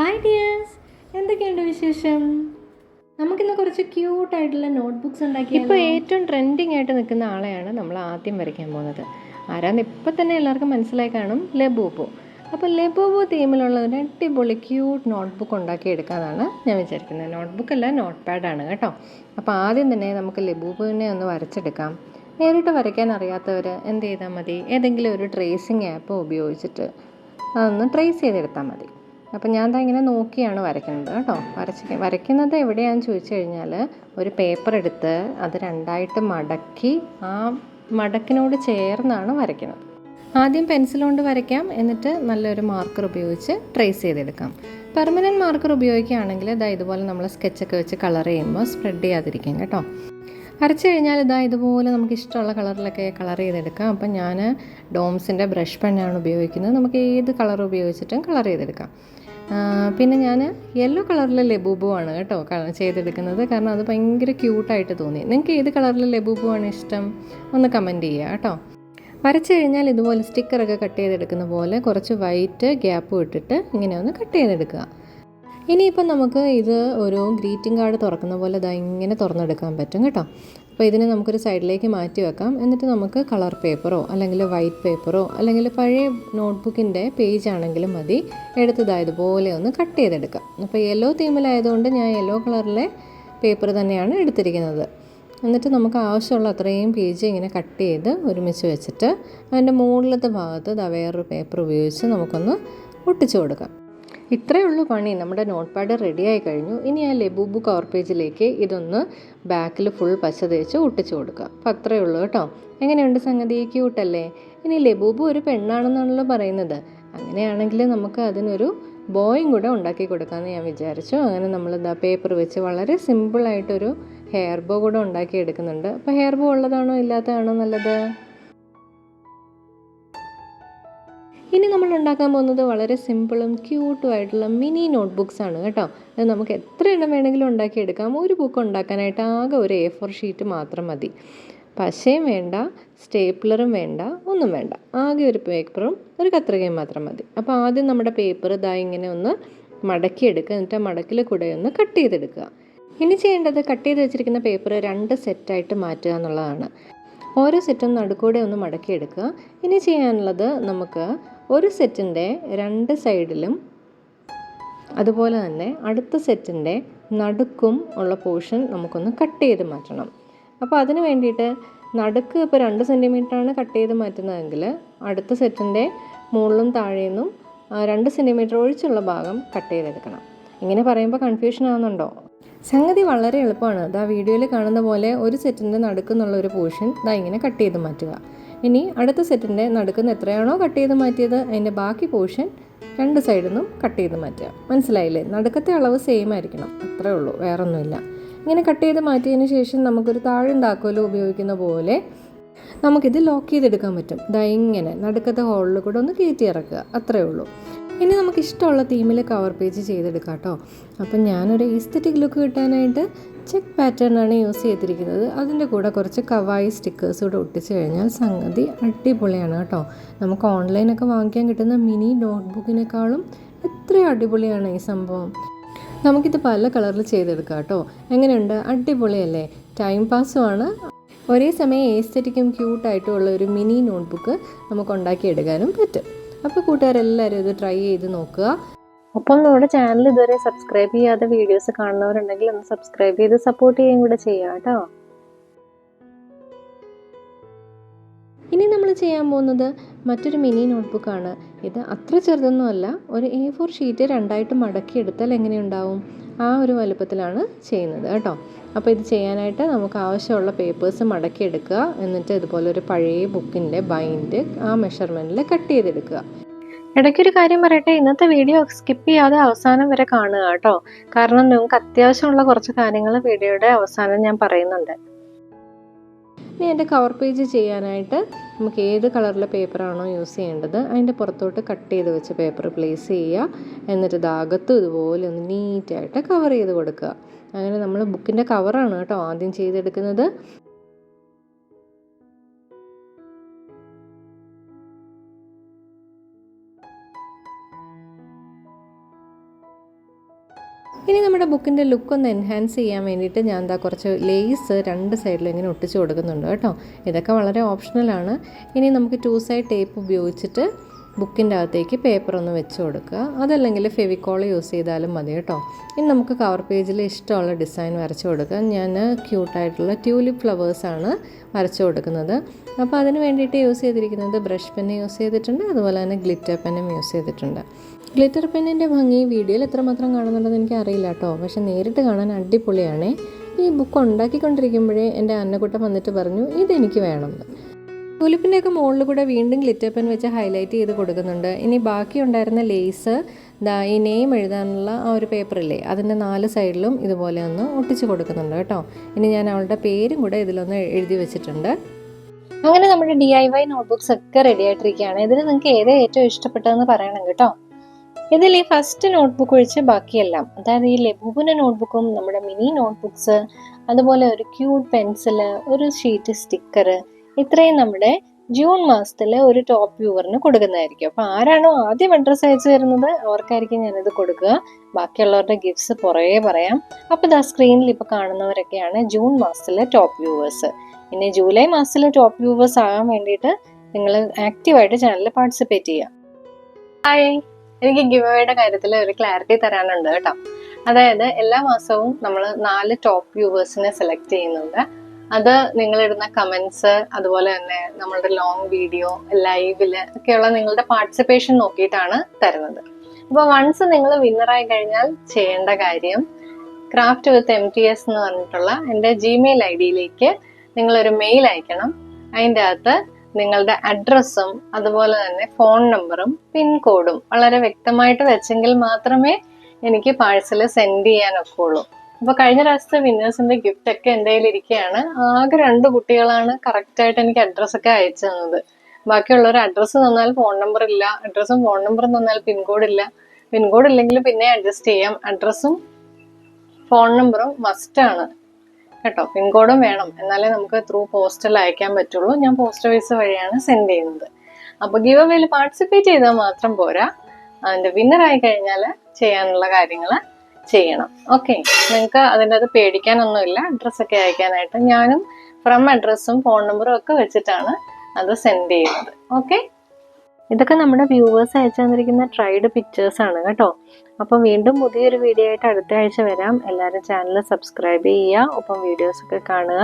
Hi dears, എന്തൊക്കെയുണ്ട് വിശേഷം? നമുക്കിന്ന് കുറച്ച് ക്യൂട്ടായിട്ടുള്ള നോട്ട്ബുക്സ് ഉണ്ടാക്കി. ഇപ്പോൾ ഏറ്റവും ട്രെൻഡിങ് ആയിട്ട് നിൽക്കുന്ന ആളെയാണ് നമ്മൾ ആദ്യം വരയ്ക്കാൻ പോകുന്നത്. ആരാന്ന് ഇപ്പം തന്നെ എല്ലാവർക്കും മനസ്സിലായി കാണും, ലബൂബു. അപ്പോൾ ലബൂബു തീമിലുള്ള ഒരു അടിപൊളി ക്യൂട്ട് നോട്ട്ബുക്ക് ഉണ്ടാക്കിയെടുക്കാമെന്നാണ് ഞാൻ വിചാരിക്കുന്നത്. നോട്ട്ബുക്കല്ല, നോട്ട് പാഡാണ് കേട്ടോ. അപ്പോൾ ആദ്യം തന്നെ നമുക്ക് ലബൂബുവിനെ ഒന്ന് വരച്ചെടുക്കാം. നേരിട്ട് വരയ്ക്കാൻ അറിയാത്തവർ എന്ത് ചെയ്താൽ മതി, ഏതെങ്കിലും ഒരു ട്രേസിങ് ആപ്പ് ഉപയോഗിച്ചിട്ട് അതൊന്ന് ട്രേസ് ചെയ്തെടുത്താൽ മതി. അപ്പം ഞാൻ ദാ ഇങ്ങനെ നോക്കിയാണ് വരയ്ക്കുന്നത് കേട്ടോ. വരയ്ക്കുന്നത് എവിടെയാണെന്ന് ചോദിച്ചു കഴിഞ്ഞാൽ, ഒരു പേപ്പർ എടുത്ത് അത് രണ്ടായിട്ട് മടക്കി ആ മടക്കിനോട് ചേർന്നാണ് വരയ്ക്കുന്നത്. ആദ്യം പെൻസിൽ കൊണ്ട് വരയ്ക്കാം, എന്നിട്ട് നല്ലൊരു മാർക്കർ ഉപയോഗിച്ച് ട്രേസ് ചെയ്തെടുക്കാം. പെർമനൻറ്റ് മാർക്കർ ഉപയോഗിക്കുകയാണെങ്കിൽ ഇതുപോലെ നമ്മൾ സ്കെച്ചൊക്കെ വെച്ച് കളർ ചെയ്യുമ്പോൾ സ്പ്രെഡ് ചെയ്യാതിരിക്കും കേട്ടോ. വരച്ച് കഴിഞ്ഞാൽ ഇതുപോലെ നമുക്ക് ഇഷ്ടമുള്ള കളറിലൊക്കെ കളർ ചെയ്തെടുക്കാം. അപ്പം ഞാൻ ഡോംസിൻ്റെ ബ്രഷ് പെണ്ണാണ് ഉപയോഗിക്കുന്നത്. നമുക്ക് ഏത് കളർ ഉപയോഗിച്ചിട്ടും കളർ ചെയ്തെടുക്കാം. പിന്നെ ഞാൻ യെല്ലോ കളറിലെ ലബൂബുവാണ് കേട്ടോ ചെയ്തെടുക്കുന്നത്, കാരണം അത് ഭയങ്കര ക്യൂട്ടായിട്ട് തോന്നി. നിങ്ങൾക്ക് ഏത് കളറിലെ ലബൂബുവാണ് ഇഷ്ടം ഒന്ന് കമൻറ്റ് ചെയ്യുക കേട്ടോ. വരച്ച് കഴിഞ്ഞാൽ ഇതുപോലെ സ്റ്റിക്കറൊക്കെ കട്ട് ചെയ്തെടുക്കുന്ന പോലെ കുറച്ച് വൈറ്റ് ഗ്യാപ്പ് ഇട്ടിട്ട് ഇങ്ങനെ ഒന്ന് കട്ട് ചെയ്തെടുക്കുക. ഇനിയിപ്പം നമുക്ക് ഇത് ഒരു ഗ്രീറ്റിംഗ് കാർഡ് തുറക്കുന്ന പോലെ ഇങ്ങനെ തുറന്നെടുക്കാൻ പറ്റും കേട്ടോ. അപ്പോൾ ഇതിനെ നമുക്കൊരു സൈഡിലേക്ക് മാറ്റി വെക്കാം. എന്നിട്ട് നമുക്ക് കളർ പേപ്പറോ അല്ലെങ്കിൽ വൈറ്റ് പേപ്പറോ അല്ലെങ്കിൽ പഴയ നോട്ട്ബുക്കിൻ്റെ പേജ് ആണെങ്കിലും മതി, എടുത്ത് ഇതുപോലെ ഒന്ന് കട്ട് ചെയ്തെടുക്കാം. അപ്പോൾ യെല്ലോ തീമിലായതുകൊണ്ട് ഞാൻ യെല്ലോ കളറിലെ പേപ്പർ തന്നെയാണ് എടുത്തിരിക്കുന്നത്. എന്നിട്ട് നമുക്ക് ആവശ്യമുള്ള അത്രയും പേജ് ഇങ്ങനെ കട്ട് ചെയ്ത് ഒരുമിച്ച് വെച്ചിട്ട് അതിൻ്റെ മുകളിലത്തെ ഭാഗത്ത് വേറൊരു പേപ്പർ ഉപയോഗിച്ച് നമുക്കൊന്ന് ഒട്ടിച്ചു കൊടുക്കാം. ഇത്രയേ ഉള്ളൂ പണി. നമ്മുടെ നോട്ട് പാഡ് റെഡിയായി കഴിഞ്ഞു. ഇനി ആ ലബൂബു കവർ പേജിലേക്ക് ഇതൊന്ന് ബാക്കിൽ ഫുൾ പച്ച തേച്ച് ഒട്ടിച്ചു കൊടുക്കുക. അപ്പോൾ അത്രയേ ഉള്ളൂ കേട്ടോ. എങ്ങനെയുണ്ട് സംഗതി? ക്യൂട്ടല്ലേ? ഇനി ലബൂബു ഒരു പെണ്ണാണെന്നാണല്ലോ പറയുന്നത്. അങ്ങനെയാണെങ്കിൽ നമുക്ക് അതിനൊരു ബോയും കൂടെ ഉണ്ടാക്കി കൊടുക്കാമെന്ന് ഞാൻ വിചാരിച്ചു. അങ്ങനെ നമ്മൾ പേപ്പർ വെച്ച് വളരെ സിമ്പിളായിട്ടൊരു ഹെയർ ബോ കൂടെ ഉണ്ടാക്കി എടുക്കുന്നുണ്ട്. അപ്പോൾ ഹെയർ ബോ ഉള്ളതാണോ ഇല്ലാത്തതാണോ നല്ലത്? ഇനി നമ്മൾ ഉണ്ടാക്കാൻ പോകുന്നത് വളരെ സിമ്പിളും ക്യൂട്ടും ആയിട്ടുള്ള മിനി നോട്ട്ബുക്സ് ആണ് കേട്ടോ. അത് നമുക്ക് എത്ര എണ്ണം വേണമെങ്കിലും ഉണ്ടാക്കിയെടുക്കാം. ഒരു ബുക്ക് ഉണ്ടാക്കാനായിട്ട് ആകെ ഒരു A4 ഷീറ്റ് മാത്രം മതി. പശയും വേണ്ട, സ്റ്റേപ്ലറും വേണ്ട, ഒന്നും വേണ്ട. ആകെ ഒരു പേപ്പറും ഒരു കത്രികയും മാത്രം മതി. അപ്പോൾ ആദ്യം നമ്മുടെ പേപ്പർ ഇങ്ങനെ ഒന്ന് മടക്കിയെടുക്കുക. എന്നിട്ട് ആ മടക്കിൽ കൂടെ ഒന്ന് കട്ട് ചെയ്തെടുക്കുക. ഇനി ചെയ്യേണ്ടത് കട്ട് ചെയ്ത് വെച്ചിരിക്കുന്ന പേപ്പർ 2 സെറ്റായിട്ട് മാറ്റുക എന്നുള്ളതാണ്. ഓരോ സെറ്റും നടുക്കൂടെ ഒന്ന് മടക്കിയെടുക്കുക. ഇനി ചെയ്യാനുള്ളത് നമുക്ക് ഒരു സെറ്റിൻ്റെ 2 സൈഡിലും അതുപോലെ തന്നെ അടുത്ത സെറ്റിൻ്റെ നടുക്കും ഉള്ള പോർഷൻ നമുക്കൊന്ന് കട്ട് ചെയ്ത് മാറ്റണം. അപ്പോൾ അതിന് വേണ്ടിയിട്ട് നടുക്ക് ഇപ്പോൾ 2 സെൻറ്റിമീറ്ററാണ് കട്ട് ചെയ്ത് മാറ്റുന്നതെങ്കിൽ അടുത്ത സെറ്റിൻ്റെ മുകളിലും താഴേന്നും 2 സെൻറ്റിമീറ്റർ ഒഴിച്ചുള്ള ഭാഗം കട്ട് ചെയ്തെടുക്കണം. ഇങ്ങനെ പറയുമ്പോൾ കൺഫ്യൂഷൻ ആവുന്നുണ്ടോ? സംഗതി വളരെ എളുപ്പമാണ്. വീഡിയോയിൽ കാണുന്ന പോലെ ഒരു സെറ്റിൻ്റെ നടുക്കുന്നുള്ള ഒരു പോർഷൻ ഇങ്ങനെ കട്ട് ചെയ്ത് മാറ്റുക. ഇനി അടുത്ത സെറ്റിൻ്റെ നടുക്കുന്ന എത്രയാണോ കട്ട് ചെയ്ത് മാറ്റിയത് അതിൻ്റെ ബാക്കി പോർഷൻ 2 സൈഡിൽ നിന്നും കട്ട് ചെയ്ത് മാറ്റുക. മനസ്സിലായില്ലേ? നടുക്കത്തെ അളവ് സെയിം ആയിരിക്കണം, അത്രേ ഉള്ളൂ, വേറൊന്നുമില്ല. ഇങ്ങനെ കട്ട് ചെയ്ത് മാറ്റിയതിന് ശേഷം നമുക്കൊരു താഴും താക്കോലും ഉപയോഗിക്കുന്ന പോലെ നമുക്കിത് ലോക്ക് ചെയ്തെടുക്കാൻ പറ്റും. ഇങ്ങനെ നടുക്കത്തെ ഹോളിൽ കൂടെ ഒന്ന് കയറ്റി ഇറക്കുക, അത്രേ ഉള്ളൂ. ഇനി നമുക്ക് ഇഷ്ടമുള്ള തീമിൽ കവർ പേജ് ചെയ്തെടുക്കാം കേട്ടോ. അപ്പം ഞാനൊരു ഈസ്തറ്റിക് ലുക്ക് കിട്ടാനായിട്ട് ചെക്ക് പാറ്റേൺ ആണ് യൂസ് ചെയ്തിരിക്കുന്നത്. അതിൻ്റെ കൂടെ കുറച്ച് കവായി സ്റ്റിക്കേഴ്സ് കൂടെ ഒട്ടിച്ച് കഴിഞ്ഞാൽ സംഗതി അടിപൊളിയാണ് കേട്ടോ. നമുക്ക് ഓൺലൈനൊക്കെ വാങ്ങിക്കാൻ കിട്ടുന്ന മിനി നോട്ട്ബുക്കിനേക്കാളും എത്രയും അടിപൊളിയാണ് ഈ സംഭവം. നമുക്കിത് പല കളറിൽ ചെയ്തെടുക്കാം കേട്ടോ. എങ്ങനെയുണ്ട്? അടിപൊളിയല്ലേ? ടൈം പാസ്സുമാണ്, ഒരേ സമയം ഏസ്തറ്റിക്കും ക്യൂട്ടായിട്ടും ഉള്ള ഒരു മിനി നോട്ട്ബുക്ക് നമുക്ക് ഉണ്ടാക്കിയെടുക്കാനും പറ്റും. അപ്പോൾ കൂട്ടുകാരെല്ലാവരും ഇത് ട്രൈ ചെയ്ത് നോക്കുക. അപ്പം നമ്മുടെ ചാനൽ ഇതുവരെ സബ്സ്ക്രൈബ് ചെയ്യാതെ വീഡിയോസ് കാണുന്നവരുണ്ടെങ്കിൽ ഒന്ന് സബ്സ്ക്രൈബ് ചെയ്ത് സപ്പോർട്ട് ചെയ്യുകയും കൂടെ ചെയ്യാം കേട്ടോ. ഇനി നമ്മൾ ചെയ്യാൻ പോകുന്നത് മറ്റൊരു മിനി നോട്ട്ബുക്കാണ്. ഇത് അത്ര ചെറുതൊന്നുമല്ല. ഒരു A4 ഷീറ്റ് 2ആയിട്ട് മടക്കിയെടുത്താൽ എങ്ങനെയുണ്ടാവും? ആ ഒരു വലുപ്പത്തിലാണ് ചെയ്യുന്നത് കേട്ടോ. അപ്പോൾ ഇത് ചെയ്യാനായിട്ട് നമുക്ക് ആവശ്യമുള്ള പേപ്പേഴ്സ് മടക്കിയെടുക്കുക. എന്നിട്ട് ഇതുപോലെ ഒരു പഴയ ബുക്കിൻ്റെ ബൈൻഡ് ആ മെഷർമെൻറ്റിൽ കട്ട് ചെയ്തെടുക്കുക. ഇടയ്ക്കൊരു കാര്യം പറയട്ടെ, ഇന്നത്തെ വീഡിയോ സ്കിപ്പ് ചെയ്യാതെ അവസാനം വരെ കാണുക കേട്ടോ. കാരണം നിങ്ങൾക്ക് അത്യാവശ്യമുള്ള കുറച്ച് കാര്യങ്ങൾ വീഡിയോയുടെ അവസാനം ഞാൻ പറയുന്നുണ്ട്. ഇനി എൻ്റെ കവർ പേജ് ചെയ്യാനായിട്ട് നമുക്ക് ഏത് കളറിലെ പേപ്പറാണോ യൂസ് ചെയ്യേണ്ടത് അതിൻ്റെ പുറത്തോട്ട് കട്ട് ചെയ്ത് വെച്ച് പേപ്പർ പ്ലേസ് ചെയ്യുക. എന്നിട്ട് അകത്തും ഇതുപോലെ ഒന്ന് നീറ്റായിട്ട് കവർ ചെയ്ത് കൊടുക്കുക. അങ്ങനെ നമ്മൾ ബുക്കിൻ്റെ കവറാണ് കേട്ടോ ആദ്യം ചെയ്തെടുക്കുന്നത്. ഇനി നമ്മുടെ ബുക്കിൻ്റെ ലുക്ക് ഒന്ന് എൻഹാൻസ് ചെയ്യാൻ വേണ്ടിയിട്ട് ഞാൻ എന്താ കുറച്ച് ലേസ് 2 സൈഡിലും ഇങ്ങനെ ഒട്ടിച്ച് കൊടുക്കുന്നുണ്ട് കേട്ടോ. ഇതൊക്കെ വളരെ ഓപ്ഷണലാണ്. ഇനി നമുക്ക് 2 സൈഡ് ടേപ്പ് ഉപയോഗിച്ചിട്ട് ബുക്കിൻ്റെ അകത്തേക്ക് പേപ്പർ ഒന്ന് വെച്ച് കൊടുക്കുക. അതല്ലെങ്കിൽ ഫെവിക്കോൾ യൂസ് ചെയ്താലും മതി കേട്ടോ. ഇനി നമുക്ക് കവർ പേജിൽ ഇഷ്ടമുള്ള ഡിസൈൻ വരച്ച് കൊടുക്കുക. ഞാൻ ക്യൂട്ടായിട്ടുള്ള ട്യൂലിപ്പ് ഫ്ലവേഴ്സാണ് വരച്ച് കൊടുക്കുന്നത്. അപ്പോൾ അതിന് വേണ്ടിയിട്ട് യൂസ് ചെയ്തിരിക്കുന്നത് ബ്രഷ് പെന്ന് യൂസ് ചെയ്തിട്ടുണ്ട്, അതുപോലെ തന്നെ ഗ്ലിറ്റർ പെന്നും യൂസ് ചെയ്തിട്ടുണ്ട്. ഗ്ലിറ്റർ പെന്നിൻ്റെ ഭംഗി വീഡിയോയിൽ എത്രമാത്രം കാണുന്നുണ്ടെന്ന് എനിക്ക് അറിയില്ല കേട്ടോ, പക്ഷെ നേരിട്ട് കാണാൻ അടിപൊളിയാണ്. ഈ ബുക്ക് ഉണ്ടാക്കിക്കൊണ്ടിരിക്കുമ്പോഴേ എൻ്റെ അന്നക്കുട്ടൻ വന്നിട്ട് പറഞ്ഞു ഇതെനിക്ക് വേണമെന്ന്. ട്യൂലിപ്പിൻ്റെയൊക്കെ മുകളിൽ കൂടെ വീണ്ടും ഗ്ലിറ്റർ പെൻ വെച്ച് ഹൈലൈറ്റ് ചെയ്ത് കൊടുക്കുന്നുണ്ട്. ഇനി ബാക്കി ഉണ്ടായിരുന്ന ലേസ് ഈ നെയിം എഴുതാനുള്ള ആ ഒരു പേപ്പറില്ലേ അതിൻ്റെ 4 സൈഡിലും ഇതുപോലെ ഒന്ന് ഒട്ടിച്ച് കൊടുക്കുന്നുണ്ട് കേട്ടോ. ഇനി ഞാൻ അവളുടെ പേരും കൂടെ ഇതിലൊന്ന് എഴുതി വെച്ചിട്ടുണ്ട്. അങ്ങനെ നമ്മുടെ DIY നോട്ട്ബുക്സ് ഒക്കെ റെഡി ആയിട്ടിരിക്കുകയാണ്. ഇതിൽ നിങ്ങൾക്ക് ഏതാ ഏറ്റവും ഇഷ്ടപ്പെട്ടതെന്ന് പറയണം കേട്ടോ. ഇതിൽ ഈ ഫസ്റ്റ് നോട്ട്ബുക്ക് ഒഴിച്ച് ബാക്കിയെല്ലാം, അതായത് ഈ ലബൂബിൻ്റെ നോട്ട്ബുക്കും നമ്മുടെ മിനി നോട്ട്ബുക്സ്, അതുപോലെ ഒരു ക്യൂട്ട് പെൻസില്, ഒരു ഷീറ്റ് സ്റ്റിക്കർ, ഇത്രയും നമ്മുടെ ജൂൺ മാസത്തിലെ ഒരു ടോപ്പ് വ്യൂവറിന് കൊടുക്കുന്നതായിരിക്കും. അപ്പോൾ ആരാണോ ആദ്യം അഡ്രസ്സ് അയച്ചു തരുന്നത് അവർക്കായിരിക്കും ഞാനിത് കൊടുക്കുക. ബാക്കിയുള്ളവരുടെ ഗിഫ്റ്റ്സ് പുറകെ പറയാം. അപ്പോൾ ഇതാ സ്ക്രീനിൽ ഇപ്പോൾ കാണുന്നവരൊക്കെയാണ് ജൂൺ മാസത്തിലെ ടോപ്പ് വ്യൂവേഴ്സ്. ഇനി ജൂലൈ മാസത്തിലെ ടോപ്പ് വ്യൂവേഴ്സ് ആകാൻ വേണ്ടിയിട്ട് നിങ്ങൾ ആക്റ്റീവായിട്ട് ചാനലിൽ പാർട്ടിസിപ്പേറ്റ് ചെയ്യുക. ഹായ്, എനിക്ക് ഗിവ് അവേയുടെ കാര്യത്തിൽ ഒരു ക്ലാരിറ്റി തരാനുണ്ട് കേട്ടോ. അതായത് എല്ലാ മാസവും നമ്മൾ 4 ടോപ്പ് വ്യൂവേഴ്സിനെ സെലക്ട് ചെയ്യുന്നുണ്ട്. അത് നിങ്ങളിടുന്ന കമൻസ്, അതുപോലെ തന്നെ നമ്മളുടെ ലോങ് വീഡിയോ, ലൈവില് ഒക്കെയുള്ള നിങ്ങളുടെ പാർട്ടിസിപ്പേഷൻ നോക്കിയിട്ടാണ് തരുന്നത്. അപ്പോൾ വൺസ് നിങ്ങൾ വിന്നറായി കഴിഞ്ഞാൽ ചെയ്യേണ്ട കാര്യം, ക്രാഫ്റ്റ് വിത്ത് MTS എന്ന് പറഞ്ഞിട്ടുള്ള എൻ്റെ Gmail ID-യിലേക്ക് നിങ്ങളൊരു മെയിൽ അയക്കണം. അതിൻ്റെ അകത്ത് നിങ്ങളുടെ അഡ്രസ്സും അതുപോലെ തന്നെ ഫോൺ നമ്പറും പിൻകോഡും വളരെ വ്യക്തമായിട്ട് വെച്ചെങ്കിൽ മാത്രമേ എനിക്ക് പാഴ്സൽ സെൻഡ് ചെയ്യാനൊക്കെ ഉള്ളൂ. അപ്പോൾ കഴിഞ്ഞ പ്രാവശ്യത്തെ വിന്നേഴ്സിന്റെ ഗിഫ്റ്റ് ഒക്കെ എൻ്റെ കയ്യിൽ ഇരിക്കുകയാണ്. ആകെ 2 കുട്ടികളാണ് കറക്റ്റായിട്ട് എനിക്ക് അഡ്രസ്സൊക്കെ അയച്ചു തന്നത്. ബാക്കിയുള്ളവർ അഡ്രസ്സ് തന്നാൽ ഫോൺ നമ്പർ ഇല്ല, അഡ്രസ്സും ഫോൺ നമ്പറും തന്നാൽ പിൻകോഡ് ഇല്ല. പിൻകോഡ് ഇല്ലെങ്കിൽ പിന്നെ അഡ്ജസ്റ്റ് ചെയ്യാം. അഡ്രസ്സും ഫോൺ നമ്പറും മസ്റ്റാണ് കേട്ടോ. പിൻകോഡും വേണം, എന്നാലേ നമുക്ക് ത്രൂ പോസ്റ്റൽ അയക്കാൻ പറ്റുള്ളൂ. ഞാൻ പോസ്റ്റ് ഓഫീസ് വഴിയാണ് സെൻഡ് ചെയ്യുന്നത്. അപ്പോൾ ഗിവ് അവേയിൽ പാർട്ടിസിപ്പേറ്റ് ചെയ്താൽ മാത്രം പോരാ, അതിൻ്റെ വിന്നറായി കഴിഞ്ഞാൽ ചെയ്യാനുള്ള കാര്യങ്ങൾ ചെയ്യണം. ഓക്കെ, നിങ്ങൾക്ക് അതിൻ്റെ അത് പേടിക്കാനൊന്നുമില്ല. അഡ്രസ്സൊക്കെ അയക്കാനായിട്ട് ഞാനും ഫ്രം അഡ്രസ്സും ഫോൺ നമ്പറും ഒക്കെ വെച്ചിട്ടാണ് അത് സെൻഡ് ചെയ്യുന്നത്. ഓക്കെ, ഇതൊക്കെ നമ്മുടെ വ്യൂവേഴ്സ് അയച്ചു തന്നിരിക്കുന്ന ട്രൈഡ് പിക്ചേഴ്സാണ് കേട്ടോ. അപ്പം വീണ്ടും പുതിയൊരു വീഡിയോ ആയിട്ട് അടുത്ത ആഴ്ച വരാം. എല്ലാവരും ചാനൽ സബ്സ്ക്രൈബ് ചെയ്യുക, ഒപ്പം വീഡിയോസൊക്കെ കാണുക.